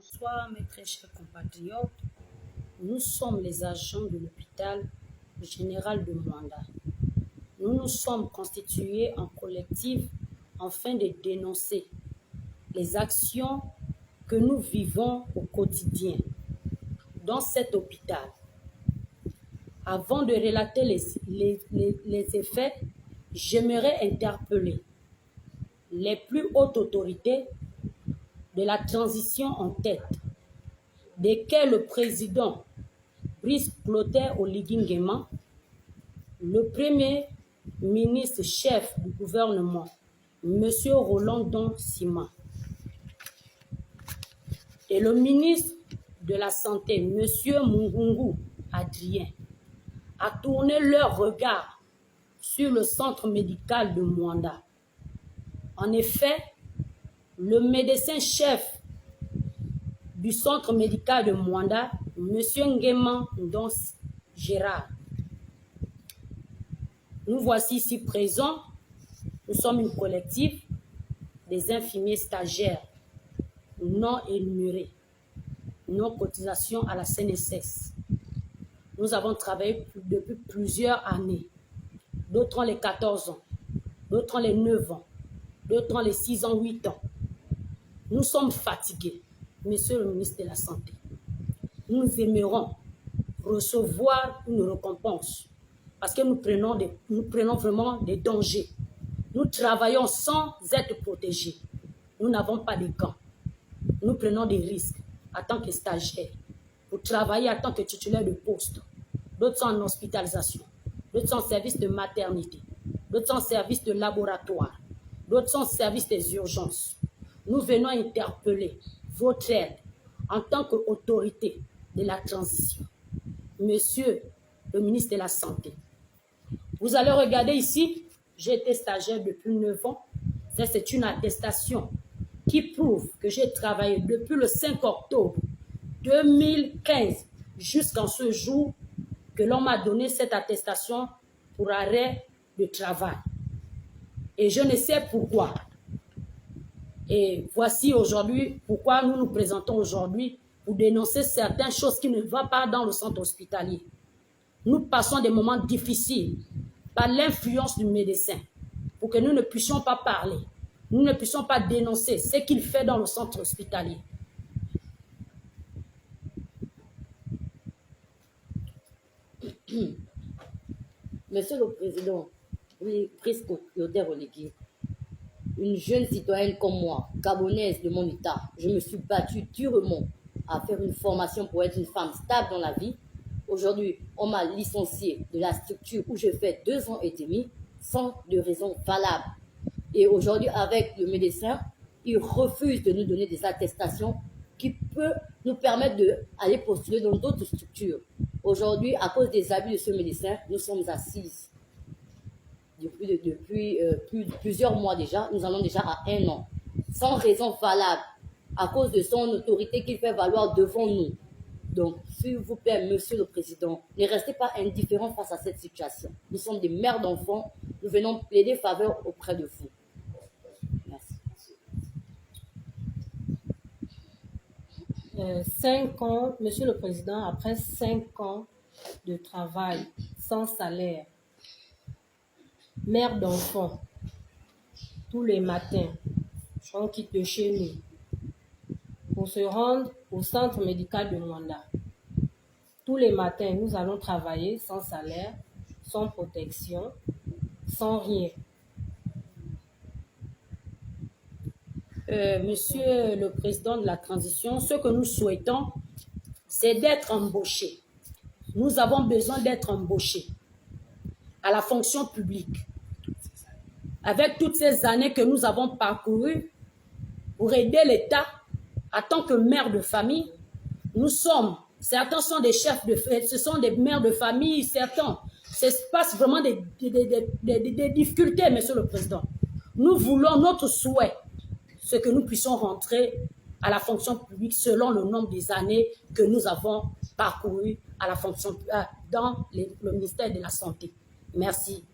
Bonsoir mes très chers compatriotes, nous sommes les agents de l'hôpital général de Mwanda. Nous nous sommes constitués en collectif afin de dénoncer les actions que nous vivons au quotidien dans cet hôpital. Avant de relater les effets, j'aimerais interpeller les plus hautes autorités de la transition en tête, desquels le président Brice Clotaire Oligui Nguema, le premier ministre chef du gouvernement, M. Roland Don Sima, et le ministre de la Santé, M. Mungungu Adrien, a tourné leur regard sur le centre médical de Mwanda. En effet, le médecin-chef du centre médical de Mwanda, M. Nguema Ndon Gérard. Nous voici ici présents. Nous sommes une collectif des infirmiers stagiaires non énumérés, non cotisation à la CNSS. Nous avons travaillé depuis plusieurs années. D'autres ont les 14 ans, d'autres ont les 9 ans, d'autres ont les 6 ans, 8 ans. Nous sommes fatigués, Monsieur le ministre de la Santé. Nous aimerons recevoir une récompense parce que nous prenons vraiment des dangers. Nous travaillons sans être protégés. Nous n'avons pas de gants. Nous prenons des risques en tant que stagiaires pour travailler en tant que titulaire de poste. D'autres sont en hospitalisation, d'autres sont en service de maternité, d'autres sont en service de laboratoire, d'autres sont en service des urgences. Nous venons interpeller votre aide en tant qu'autorité de la transition. Monsieur le ministre de la Santé, vous allez regarder ici, j'ai été stagiaire depuis 9 ans. C'est une attestation qui prouve que j'ai travaillé depuis le 5 octobre 2015 jusqu'en ce jour que l'on m'a donné cette attestation pour arrêt de travail. Et je ne sais pourquoi. Et voici aujourd'hui pourquoi nous nous présentons aujourd'hui pour dénoncer certaines choses qui ne vont pas dans le centre hospitalier. Nous passons des moments difficiles par l'influence du médecin pour que nous ne puissions pas parler, nous ne puissions pas dénoncer ce qu'il fait dans le centre hospitalier. Monsieur le Président, Brice Clotaire Oligui, une jeune citoyenne comme moi, gabonaise de mon état, je me suis battue durement à faire une formation pour être une femme stable dans la vie. Aujourd'hui, on m'a licenciée de la structure où je fais 2 ans et demi sans de raison valable. Et aujourd'hui, avec le médecin, il refuse de nous donner des attestations qui peuvent nous permettre d'aller postuler dans d'autres structures. Aujourd'hui, à cause des abus de ce médecin, nous sommes assises. Depuis plusieurs mois déjà, nous allons déjà à 1 an, sans raison valable, à cause de son autorité qu'il fait valoir devant nous. Donc, s'il vous plaît, Monsieur le Président, ne restez pas indifférents face à cette situation. Nous sommes des mères d'enfants, nous venons plaider faveur auprès de vous. Merci. 5 ans, Monsieur le Président, après 5 ans de travail sans salaire, mère d'enfants, tous les matins, on quitte de chez nous pour se rendre au centre médical de Mwanda. Tous les matins, nous allons travailler sans salaire, sans protection, sans rien. Monsieur le Président de la transition, ce que nous souhaitons, c'est d'être embauchés. Nous avons besoin d'être embauchés à la fonction publique. Avec toutes ces années que nous avons parcourues pour aider l'État, en tant que mère de famille, certains sont des chefs de famille, ce sont des mères de famille, certains. Ça se passe vraiment des difficultés, Monsieur le Président. Nous voulons notre souhait, ce que nous puissions rentrer à la fonction publique selon le nombre des années que nous avons parcouru à la fonction dans le ministère de la Santé. Merci.